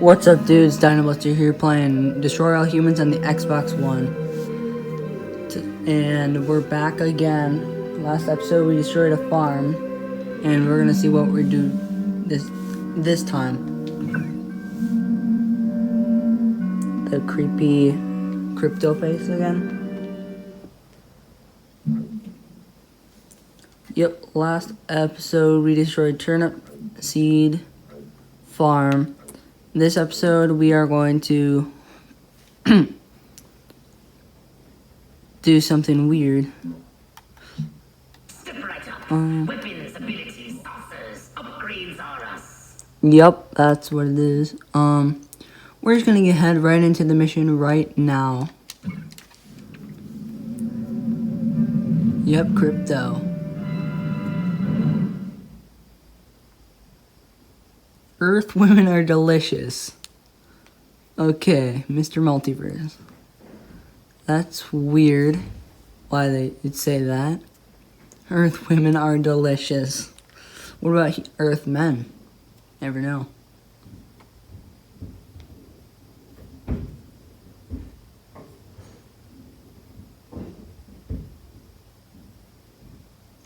What's up, dudes? Dinobuster here playing Destroy All Humans on the Xbox One. And we're back again. Last episode we destroyed a farm. And we're gonna see what we do this time. The creepy crypto face again. Yep, last episode we destroyed turnip seed farm. This episode we are going to do something weird. Step right up. Weapons, abilities, saucers, upgrades are us. Yep, that's what it is. We're just gonna head right into the mission right now. Yep, crypto. Earth women are delicious. Okay, Mr. Multiverse. That's weird. Why they'd say that. Earth women are delicious. What about Earth men? Never know.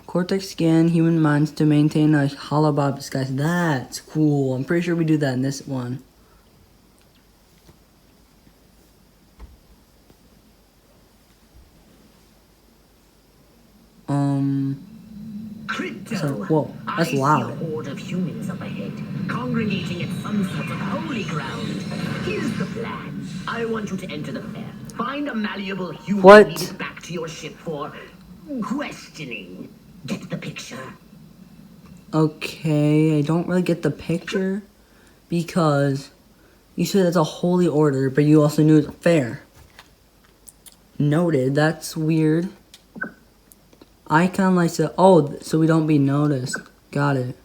Cortex scan human minds to maintain a holobob disguise. That's cool. I'm pretty sure we do that in this one. Crypto. So, whoa, that's loud. I see a horde of humans up ahead, congregating at some sort of holy ground. Here's the plan. I want you to enter the fair. Find a malleable human What? and lead it back to your ship for questioning. Get the picture? Okay, I don't really get the picture because you said it's a holy order, but you also knew it's fair. Noted, that's weird. Icon likes to, oh, so we don't be noticed. Got it.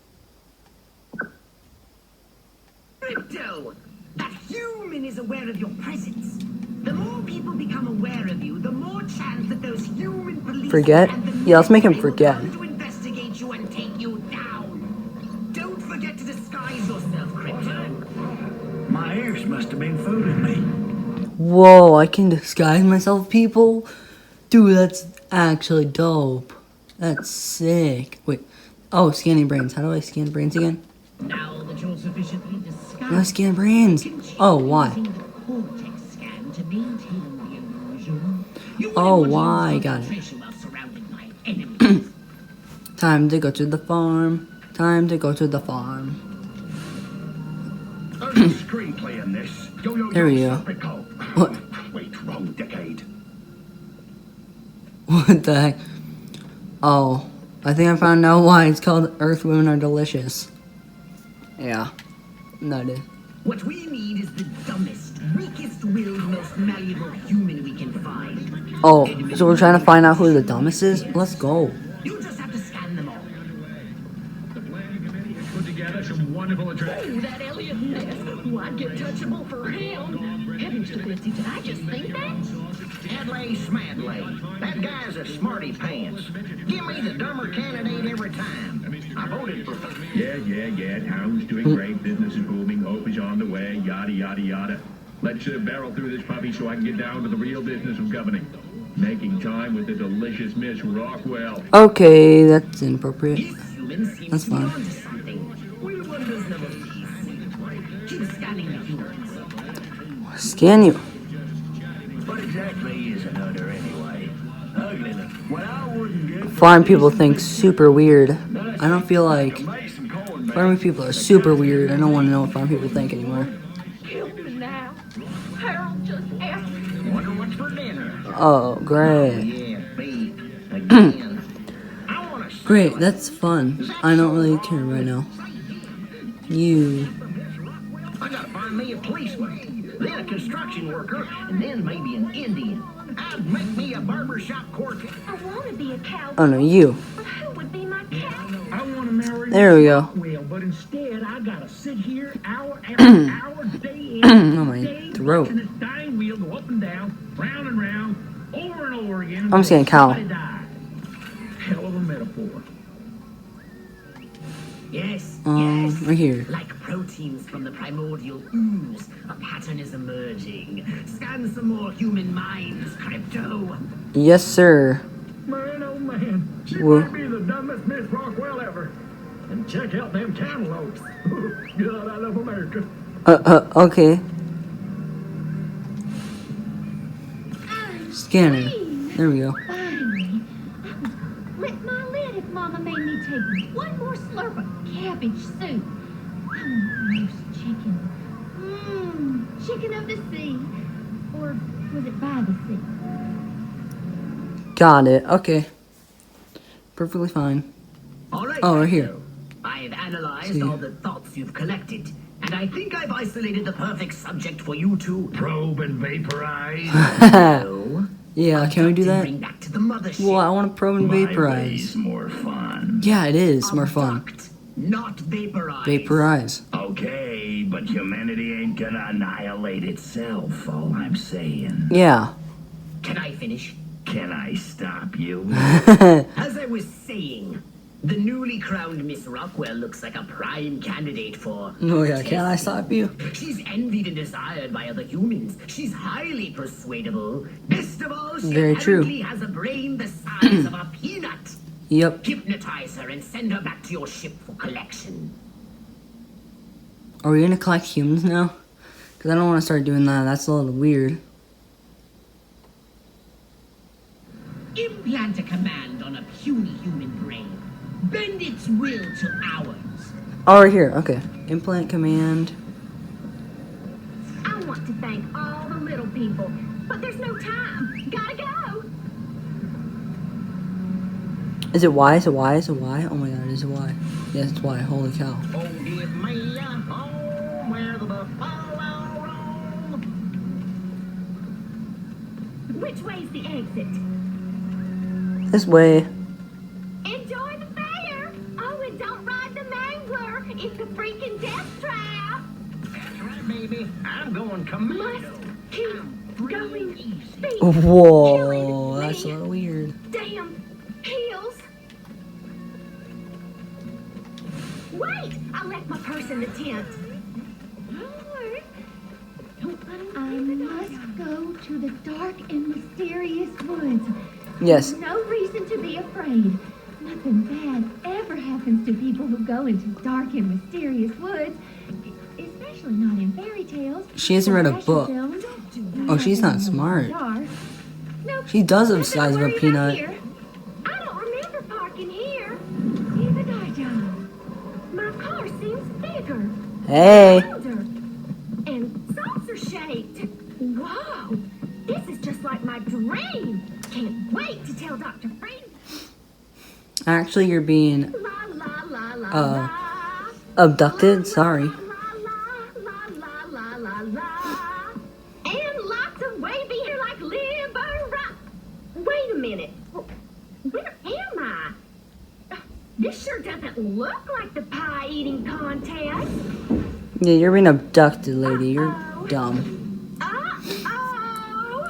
Crypto! That human is aware of your presence. The more people become aware of you, the more chance that those human police Forget? and the Yeah, let's make him military will forget. come to investigate you and take you down. Don't forget to disguise yourself, Crypto. My ears must have been fooling me. Whoa, I can disguise myself, people? Dude, that's actually dope. That's sick. Wait. Oh, scanning brains. How do I scan brains again? Now that you're sufficiently disguised, No, scan brains. Oh, why? using the cortex scan to maintain the illusion. You Oh, will why? use Got it. concentration while surrounding my enemies. Time to go to the farm. Time to go to the farm. There's a screenplay in this. There we go. What? Wait, wrong decade. What the heck? Oh, I think I found out why it's called Earth Women Are Delicious. Yeah, noted. What we need is the dumbest, weakest-willed, most malleable human we can find. Oh, so we're trying to find out who the dumbest is? Let's go. You just have to scan them all. The planning committee has put together some wonderful attractions. Oh, that Elliot Ness. Ooh, I'd get touchable for him. Heavens to Betsy, did I just think that? Adlai Smadley. That guy's a smarty pants. Give me the dumber candidate every time. I voted for Yeah. Town's doing great. Business is booming. Hope is on the way. Yada, yada, yada. Let's barrel through this puppy so I can get down to the real business of governing. Making time with the delicious Miss Rockwell. Okay, that's inappropriate. These humans seem That's to be fine. onto something. We'll wonders never cease. Keep scanning the humans. Scan you. What exactly is an udder anyway? Ugliness. What I wouldn't get. Farm people think super weird. I don't feel like farming people are super weird. I don't want to know what farm people think anymore. Help me now. Harold just asked me. Wonder what's for dinner. Oh, great. Yeah, beef. Again. I want to Great, that's fun. I don't really care right now. You. I gotta find me a policeman, then a construction worker, and then maybe an Indian. I'd make me a barbershop quartet. I want to be a cowboy. Oh no, you. But who would be my cowboy? I want to marry There we go. Well, but instead I gotta sit here hour after hour, day in, Oh, my day, throat. watching this dying wheel go up and down, round and round, over and over again. I'm saying cow. Somebody died. Hell of a metaphor. Yes, Right here. like proteins from the primordial ooze. A pattern is emerging. Scan some more human minds, Crypto. Yes, sir. Man, oh man, she Well- might be the dumbest Miss Rockwell ever. And check out them cantaloupes. God, I love America. Okay. Scanner. There we go. Finally. I would lick my lid if Mama made me take one more slurp of cabbage soup. I want roast chicken. Chicken of the sea. Or was it by the sea? Got it. Okay. Perfectly fine. All right, Oh, right Crypto. here. I've analyzed See. all the thoughts you've collected, and I think I've isolated the perfect subject for you to probe and vaporize. So, Yeah, can we do that? bring back to the mothership. Well, I want to probe and My vaporize. way's more fun. Yeah, it is more fun. Abduct, not vaporize. Vaporize. Okay, but humanity ain't gonna annihilate itself, all I'm saying. Yeah. Can I finish? Can I stop you? As I was saying, the newly crowned Miss Rockwell looks like a prime candidate for. Oh yeah, can I stop you? She's envied and desired by other humans. She's highly persuadable. Best of all, she Very true. apparently has a brain the size of a peanut. Yep. Hypnotize her and send her back to your ship for collection. Are we gonna collect humans now? Because I don't want to start doing that. That's a little weird. Implant a command on a puny human brain. Bend its will to ours. Oh, right here. Okay. Implant command. I want to thank all the little people, but there's no time. Gotta go. Is it Y? Is it Y? Is it Y? Oh my god, it is a Y. Yes, it's Y. Holy cow. Oh, give me a home where the buffalo roam. Which way's the exit? This way. Enjoy the fair. Oh, and don't ride the mangler. It's a freaking death trap. That's right, baby. I'm going Must commando. keep going. Speed. Whoa, Killing that's a me. little weird. Damn heels. Wait! I left my purse in the tent. I must go to the dark and mysterious woods. Yes. There's no reason to be afraid. Nothing bad ever happens to people who go into dark and mysterious woods, especially not in fairy tales. She hasn't read a Fashion book. films. Oh, she's not Nothing smart. bizarre. Nope, She does have the nothing size of to a worry about peanut. here. I don't remember parking here. Even I don't. My car seems bigger. Hey. Older. And saucer shaped. Whoa! This is just like my dream. Can't wait to tell Dr. Freed. Actually, you're being La la la la Uh, la. abducted. Sorry. La la la la la la. And lots of wavy hair like liver. Wait a minute. Where am I? This sure doesn't look like the pie eating contest. Yeah, you're being abducted, lady. You're Uh-oh. dumb. Uh-oh!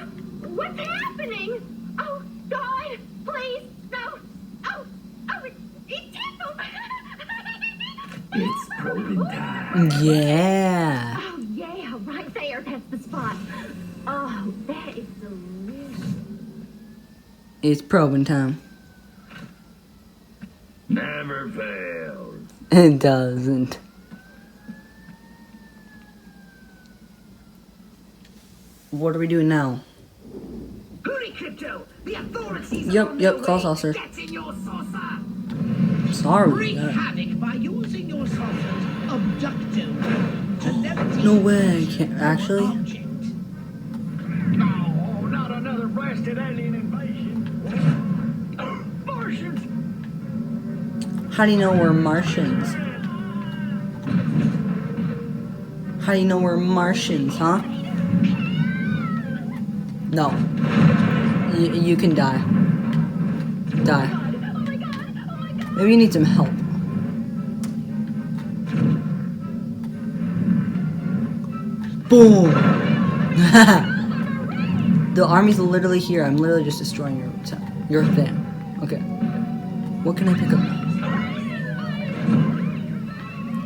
What's happening? Oh, God, please, no. Oh, it tickled. It's probing time. Yeah. Oh, yeah, right there. That's the spot. Oh, that is delicious. It's probing time. Never fails. It doesn't. What are we doing now? Hurry, Crypto! The authorities Yep, are on yep, their call way. saucer. Get in your saucer! Sorry. Wreak havoc by using your saucer's abductive telepathy. No way. I can't actually. object. No, not another blasted alien invasion. Martians! How do you know we're Martians? How do you know we're Martians, huh? No. You can die. Die. Maybe you need some help. Boom! The army's literally here. I'm literally just destroying your thing. Okay. What can I pick up?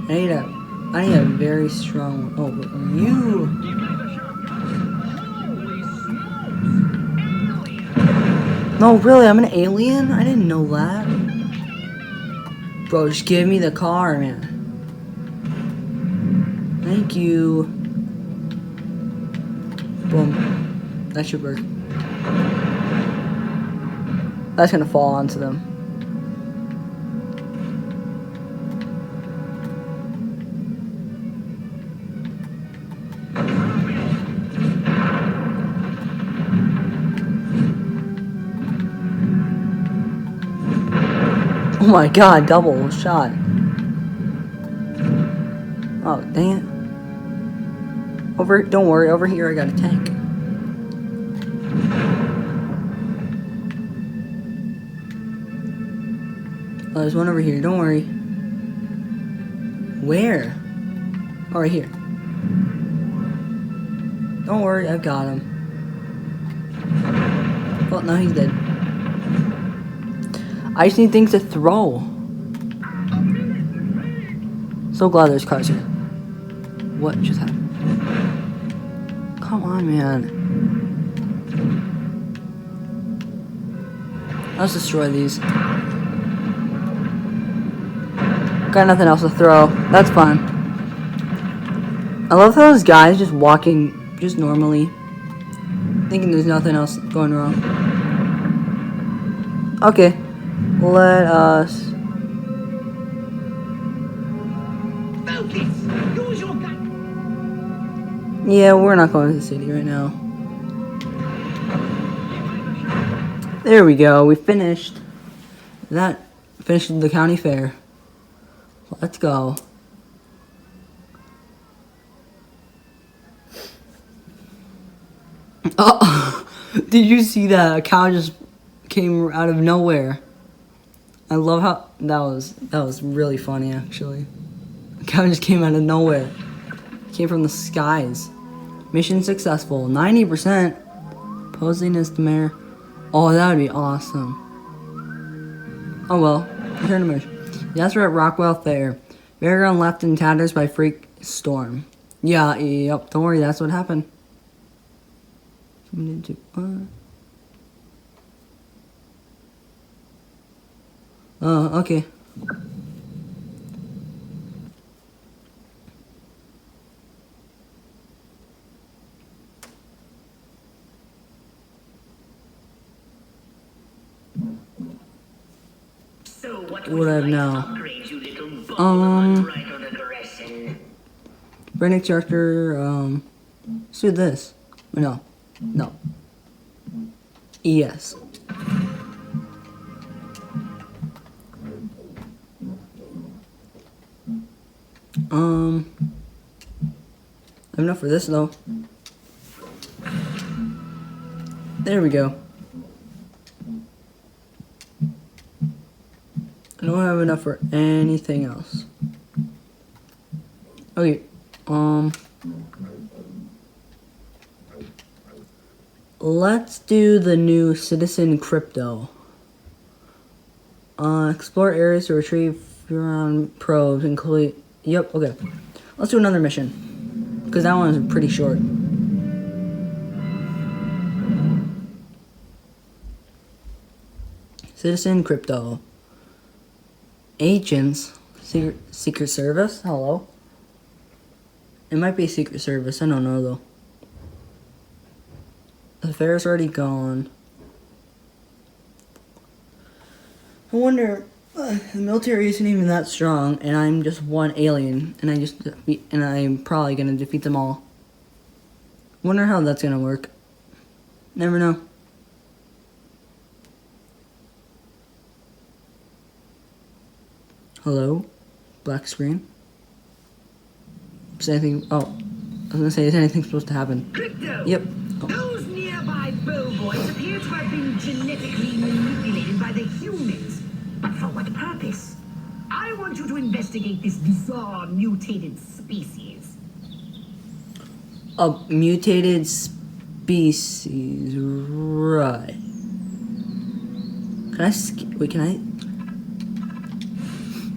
I need a I need a very strong. Oh, you. No, really, I'm an alien? I didn't know that. Bro, just give me the car, man. Thank you. Boom. That should work. That's gonna fall onto them. Oh my god, double shot. Oh, dang it. Don't worry, over here I got a tank. Oh, there's one over here, don't worry. Where? Oh, right here. Don't worry, I've got him. Oh, no, he's dead. I just need things to throw. So glad there's cars here. What just happened? Come on, man. Let's destroy these. Got nothing else to throw. That's fine. I love how those guys just walking just normally, thinking there's nothing else going wrong. Okay, let us. Focus! Use your gun! Yeah, we're not going to the city right now. There we go. We finished. That finished the county fair. Let's go. Oh, did you see that? A cow just came out of nowhere. I love how that was really funny actually. A cow just came out of nowhere. Came from the skies. Mission successful. 90%. Posing as the mayor. Oh, that would be awesome. Oh well. Return to mission. Yes, we're at Rockwell Fair. Fairground left in tatters by freak storm. Yeah, yep. Don't worry, that's what happened. Okay. So what What do I have now? upgrade, you little ball right on aggression? Brain extractor, let's do this. No. Yes. I have enough for this though. There we go. I don't have enough for anything else. Okay, let's do the new citizen crypto. Explore areas to retrieve furon probes, include. Yep. Okay. Let's do another mission because that one is pretty short. Citizen crypto. Agents. Secret Service. Hello. It might be Secret Service. I don't know though. The fair's already gone. I wonder. The military isn't even that strong, and I'm just one alien, and I'm probably gonna defeat them all. Wonder how that's gonna work. Never know. Hello? Black screen? Is anything... Oh. I was gonna say, is anything supposed to happen? Crypto! Yep. Those nearby bowboys appear to have been genetically manipulated by the humans. But for what purpose? I want you to investigate this bizarre mutated species. A mutated species, right. Can I, wait, can I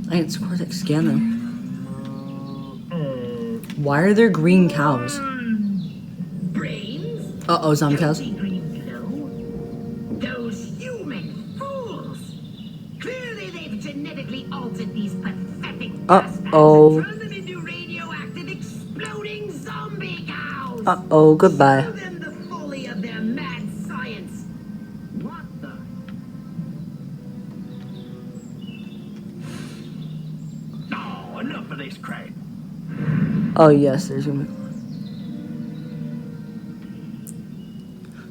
can scan them. Why are there green cows? Brains? Uh-oh, zombie cows. Don't be green, no. Those human fools! Clearly they've genetically altered these pathetic dust bags Uh-oh. and turned them into radioactive exploding zombie cows! Uh-oh, goodbye. Show them the folly of their mad science! What the? Oh, enough of this crap. Oh, yes, there's gonna be...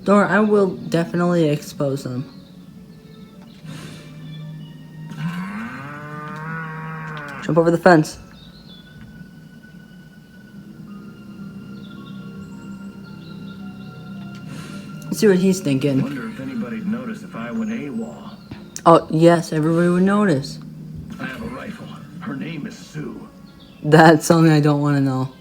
Don't worry, I will definitely expose them. Jump over the fence. Let's see what he's thinking. Wonder if anybody'd notice if I went AWOL. Oh, yes, everybody would notice. I have a rifle. Her name is Sue. That's something I don't want to know.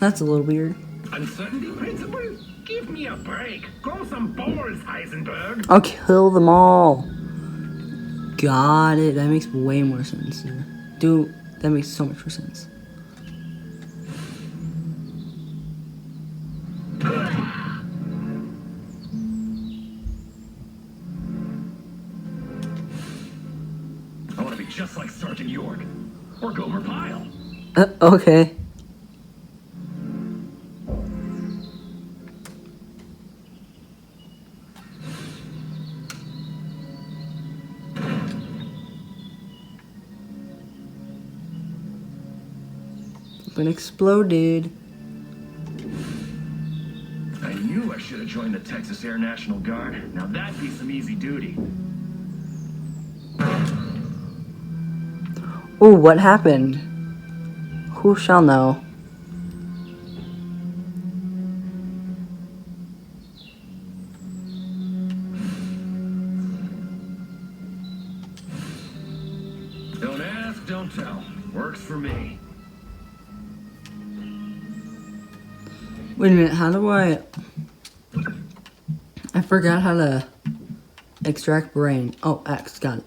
That's a little weird. Uncertainty principle? Give me a break. Grow some balls, Heisenberg. I'll kill them all. Got it. That makes way more sense. Dude, that makes so much more sense. I want to be just like Sergeant York. Or Gomer Pyle. Okay. Been exploded. I knew I should have joined the Texas Air National Guard. Now that'd be some easy duty. Ooh, what happened? Who shall know? Don't ask, don't tell. Works for me. Wait a minute, how do I forgot how to extract brain. Oh, X, got it.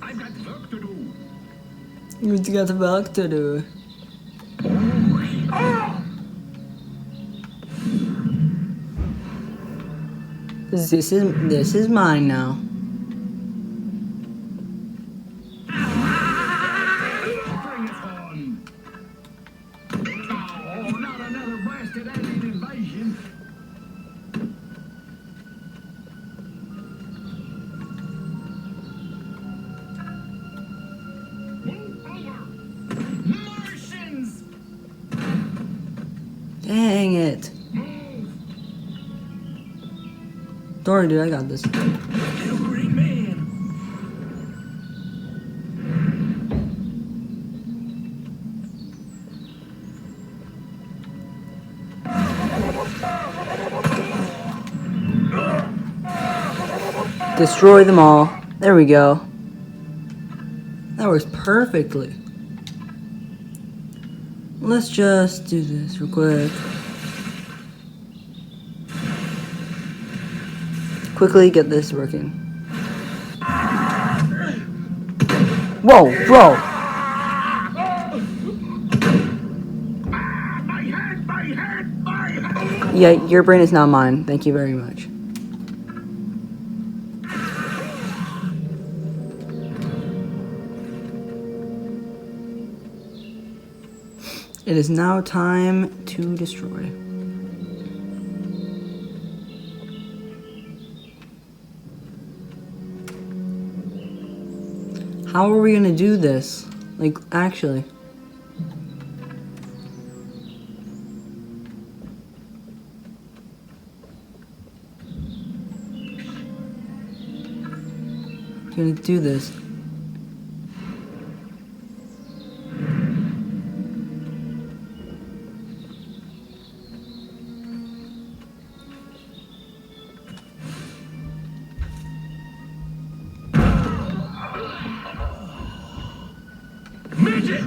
I've got work to do. We got work to do. This is mine now. Bring it on. Oh, not another blasted alien invasion. Move over. Martians! Dang it. Don't worry, dude, I got this. Little green man. Destroy them all. There we go. That works perfectly. Let's just do this real quick. Quickly get this working. Whoa, bro! My head, my head, my head. Yeah, your brain is not mine. Thank you very much. It is now time to destroy. How are we gonna do this? Like, actually. We're gonna do this. Midget!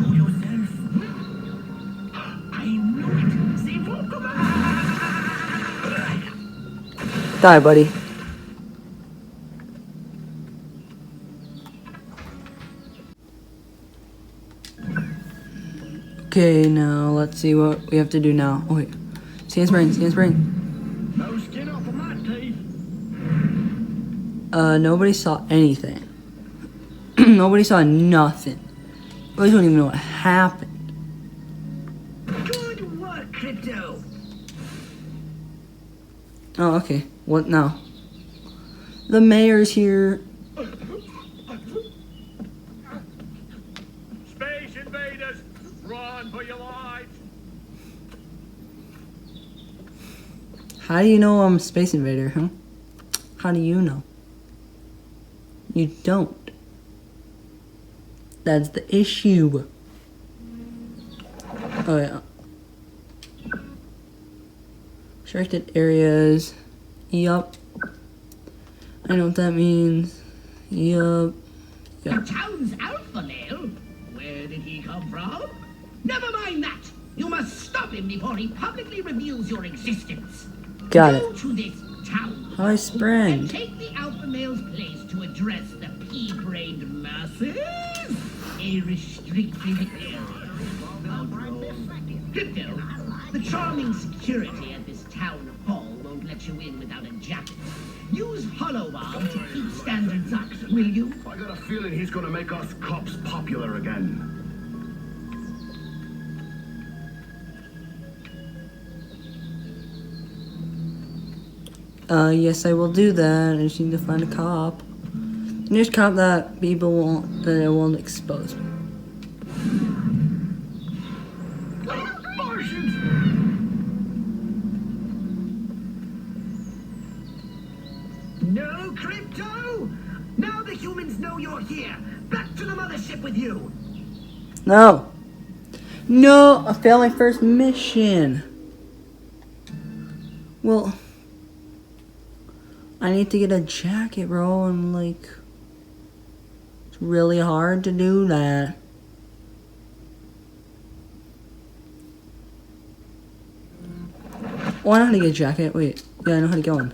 Die, buddy. Okay, now let's see what we have to do now. Oh wait, scan spring, scan spring. No skin off of my teeth. Nobody saw anything. Nobody saw nothing. We don't even know what happened. Good work, Crypto. Oh, okay. What now? The mayor's here. Space invaders, run for your lives. How do you know I'm a space invader, huh? How do you know? You don't. That's the issue. Oh yeah. Restricted areas. Yup. I know what that means. Yup. The town's alpha male? Where did he come from? Never mind that. You must stop him before he publicly reveals your existence. Got it. Go to this town How I sprang. and take the alpha male's place to address the pea-brained masses. A restricted area. Crypto, the charming security at this town hall won't let you in without a jacket. Use Holobomb to keep standards up, will you? I got a feeling he's gonna make us cops popular again. Yes, I will do that. I just need to find a cop. There's a cop that people won't, that I won't expose. No, Crypto! Now the humans know you're here. Back to the mothership with you. No! No! I failed my first mission! Well, I need to get a jacket, bro, and like, it's really hard to do that. Oh, I know how to get a jacket. Wait, yeah, I know how to get one.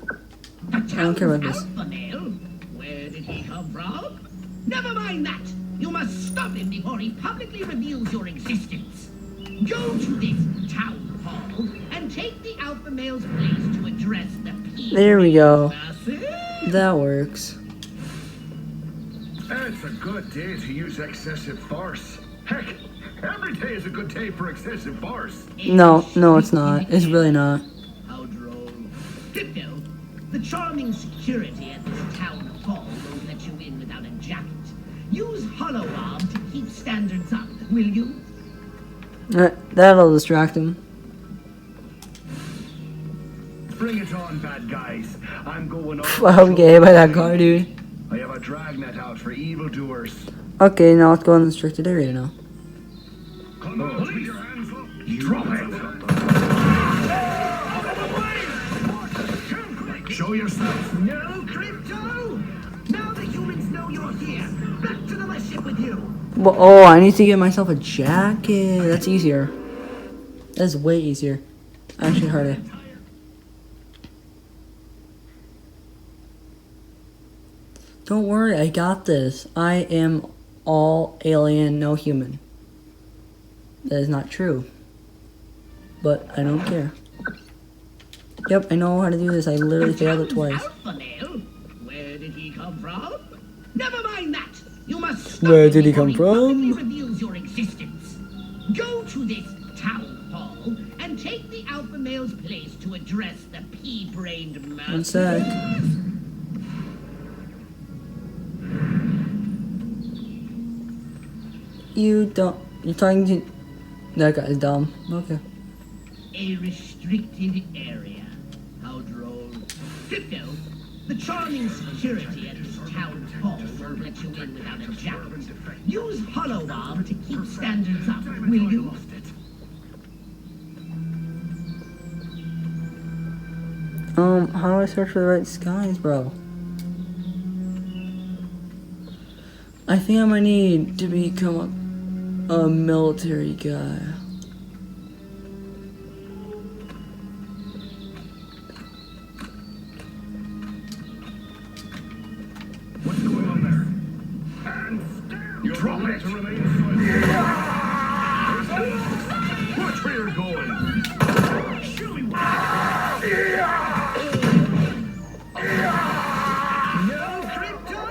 I don't care about this. Alpha male? Where did he come from? Never mind that. You must stop him before he publicly reveals your existence. Go to this town hall and take the alpha male's place to address the people. There we go. Masses. That works. It's a good day to use excessive force. Heck, every day is a good day for excessive force. No, it's not. It's really not. How droll. Crypto, the charming security at this town hall won't let you in without a jacket. Use Holobomb to keep standards up, will you? That'll distract him. Bring it on, bad guys. I'm going up. I hope we get hit by that car, dude. I have a dragnet out for evildoers. Okay, now let's go in the restricted area now. Come on, put your hands up. Drop it. Show yourself. No, Crypto! Now the humans know you're here. Back to the mothership with you. Well, oh, I need to get myself a jacket. That's easier. That's way easier. Actually harder. Don't worry, I got this. I am all alien, no human. That is not true. But I don't care. Yep, I know how to do this. I literally failed it twice. Alpha male? Where did he come from? Never mind that. You must stop Where him did he before come from? publicly reveals your existence. Go to this town hall and take the alpha male's place to address the pea-brained masses. One sec. You're talking to... That guy's dumb. Okay. A restricted area. How droll. Crypto, the charming security at this town hall won't let you in without a jacket. Use Holobomb to keep standards up, will you? How do I search for the right skies, bro? I think I might need to become a military guy. remain silent. Watch where you're going. Show me what. No crypto!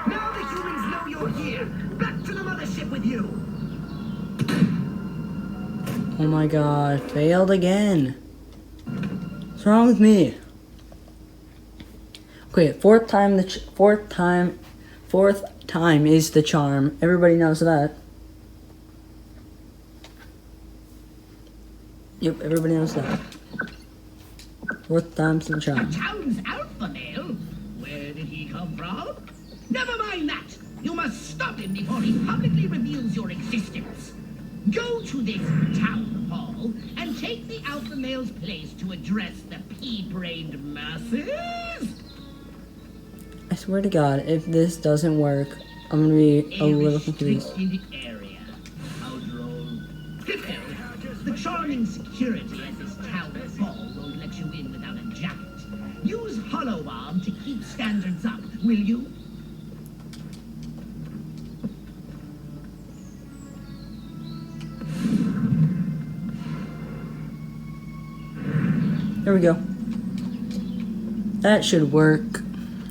Now the humans know you're here. Back to the mothership with you. Oh my god, failed again. What's wrong with me? Okay, fourth time is the charm. Everybody knows that. Yep, everybody knows that. Fourth time's the charm. Town's alpha male? Where did he come from? Never mind that. You must stop him before he publicly reveals your existence. Go to this town hall and take the alpha male's place to address the pea-brained masses. I swear to God, if this doesn't work, I'm gonna be a little confused. Restricted area. Outlaw. The charming security at this town hall won't let you in without a jacket. Use Hollow to keep standards up, will you? There we go. That should work.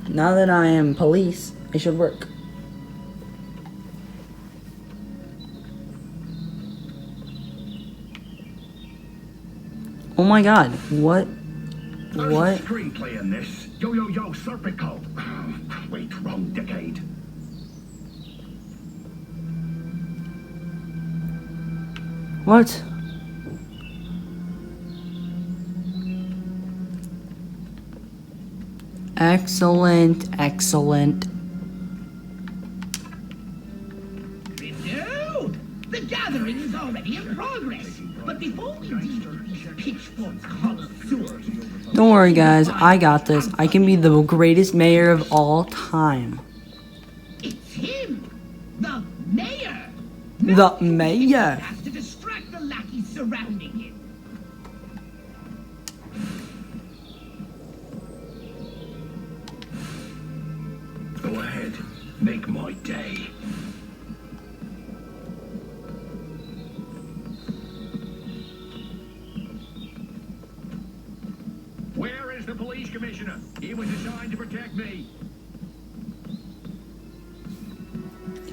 Now that I am police, it should work. Oh my god, what? What? Screenplay in this. Yo, Serpico. Wait, wrong decade. What? Excellent, excellent. No! The gathering is already in progress. But before we deal with these pitchforks connoisseurs... Don't worry, guys. I got this. I can be the greatest mayor of all time. It's him! The mayor! The mayor! Has to distract the lackeys surrounding him. Go ahead. Make my day. Where is the police commissioner? He was assigned to protect me.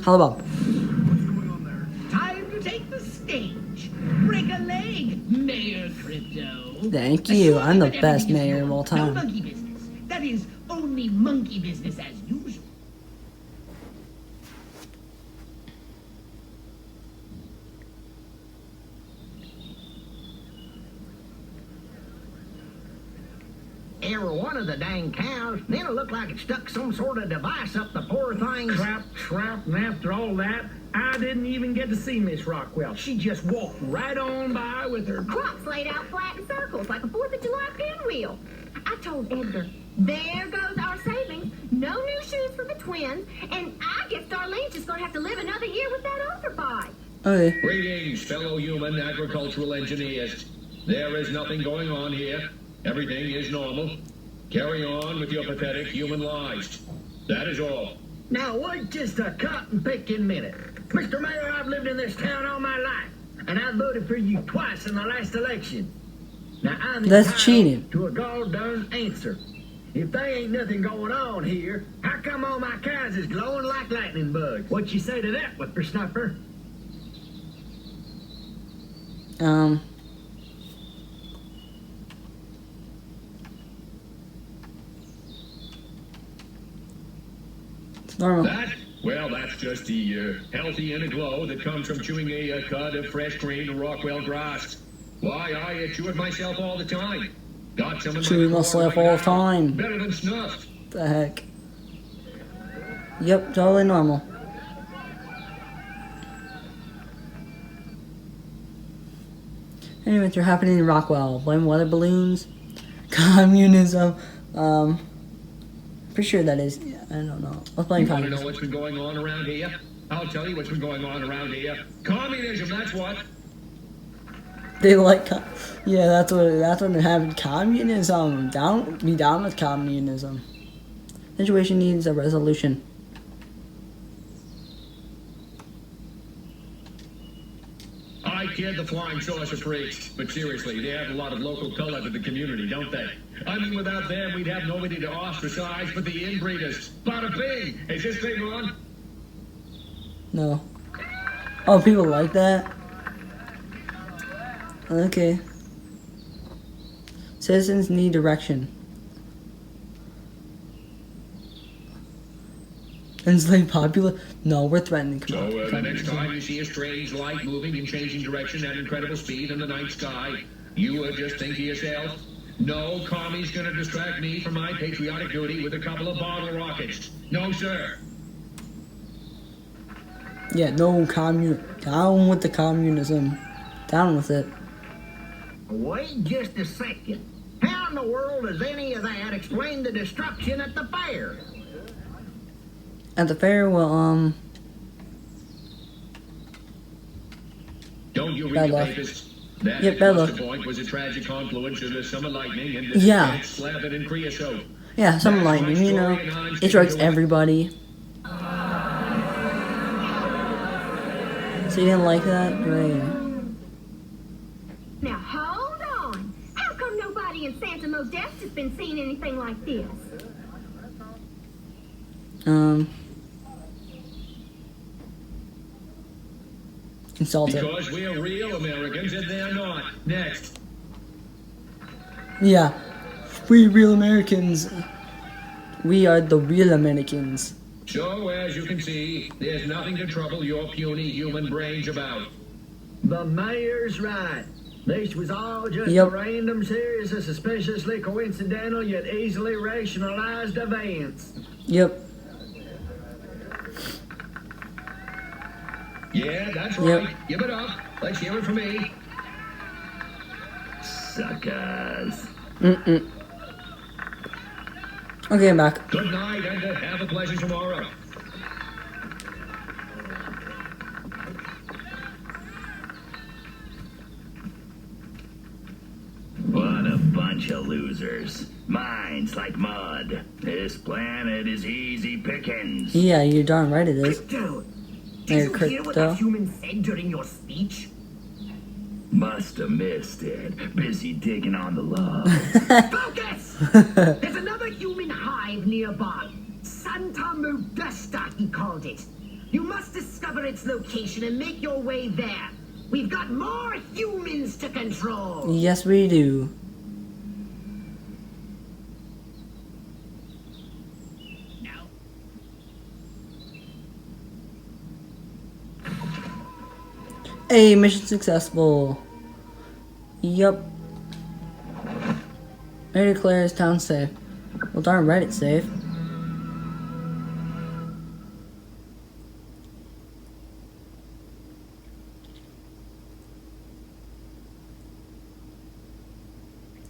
Hello, Bob. What's going on there? Time to take the stage. Break a leg, Mayor Crypto. Thank you. I'm the Assuming best everything is mayor of all normal. No time. monkey business. That is, only monkey business as usual. Every one of the dang cows, then it looked like it stuck some sort of device up the poor thing's... Trap, and after all that, I didn't even get to see Miss Rockwell. She just walked right on by with her. Crops laid out flat in circles like a 4th of July pinwheel. I told Edgar, there goes our savings. No new shoes for the twins. And I guess Darlene's just going to have to live another year with that overbite. Okay. Greetings, fellow human agricultural engineers. There is nothing going on here. Everything is normal. Carry on with your pathetic human lives. That is all. Now, wait just a cotton-picking minute. Mr. Mayor, I've lived in this town all my life, and I voted for you twice in the last election. Now, I'm That's entitled cheating. to a goddamn answer. If there ain't nothing going on here, how come all my cows is glowing like lightning bugs? What you say to that, whippersnapper? It's normal. That? Well, that's just the healthy inner glow that comes from chewing a cud of fresh green Rockwell grass. Why, I chew it myself all the time. Got some in my Chewing car myself right all now. the time. Better than snuff. The heck? Yep, totally normal. Any events are happening in Rockwell. Blame weather balloons. Communism. Pretty sure that is. I don't know. Let's blame You want to know communism. what's been going on around here? I'll tell you what's been going on around here. Communism, that's what. They like. Yeah, that's what it happened. Communism. Be down with communism. Situation needs a resolution. kid, the flying saucer freaks. But seriously, they add a lot of local color to the community, don't they? I mean, without them, we'd have nobody to ostracize but the inbreeders. Bada bing! Is this thing on? No. Oh, people like that? Okay. Citizens need direction. Enslave popular? No, we're threatening. So, the next time you see a strange light moving and changing direction at incredible speed in the night sky, you just think to yourself, no commie's gonna distract me from my patriotic duty with a couple of bottle rockets. No, sir. Yeah, no down with the communism. Down with it. Wait just a second. How in the world does any of that explain the destruction at the fair? At the fair, well, Don't you read Bad the luck. papers? That Yep, bad luck. cluster point was a tragic confluence of the summer lightning and Yeah. the slathered in creosote. yeah, some lightning, you know. It strikes everybody. So you didn't like that? Great. Now hold on. How come nobody in Santa Modest has been seeing anything like this? Insulted. Because we're real Americans and they're not. Next. Yeah. We real Americans. We are the real Americans. So, as you can see, there's nothing to trouble your puny human brains about. The mayor's right. This was all just Yep. a random series of suspiciously coincidental yet easily rationalized events. Yep. Yeah, that's Yep. right. Give it up. Let's hear it from me. Suckers. Okay, I'm back. Good night and have a pleasant tomorrow. What a bunch of losers. Minds like mud. This planet is easy pickings. Yeah, you're darn right it is. Crypto, Hey, did you hear what the Crypto. human said during your speech? Must have missed it. Busy digging on the love. Focus! There's another human hive nearby. Santa Modesta, he called it. You must discover its location and make your way there. We've got more humans to control. Yes, we do. Now, Hey, mission successful. Yup. Mayor declares town safe. Well, darn right it's safe.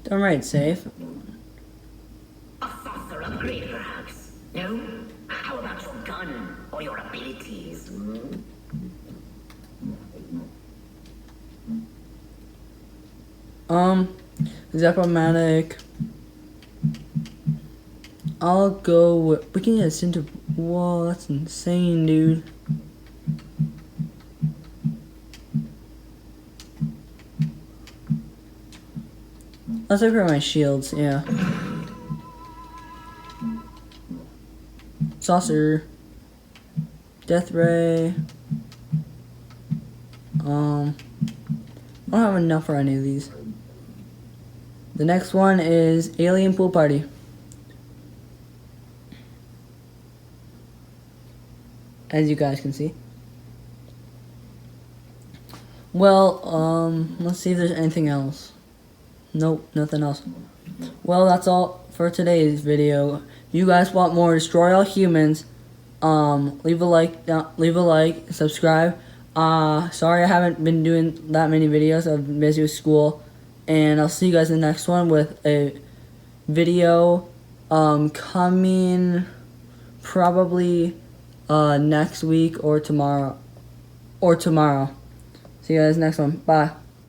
Darn right it's safe. A saucer upgrade, perhaps? No? How about your gun or your abilities? Zeppomatic. I'll go with, we can get a center. Whoa, that's insane, dude. Let's upgrade my shields, yeah. Saucer. Death Ray. I don't have enough for any of these. The next one is Alien Pool Party. As you guys can see. Well, let's see if there's anything else. Nope, nothing else. Well, that's all for today's video. If you guys want more Destroy All Humans, leave a like, subscribe. Sorry I haven't been doing that many videos. I've been busy with school. And I'll see you guys in the next one with a video coming probably next week or tomorrow. See you guys next one. Bye.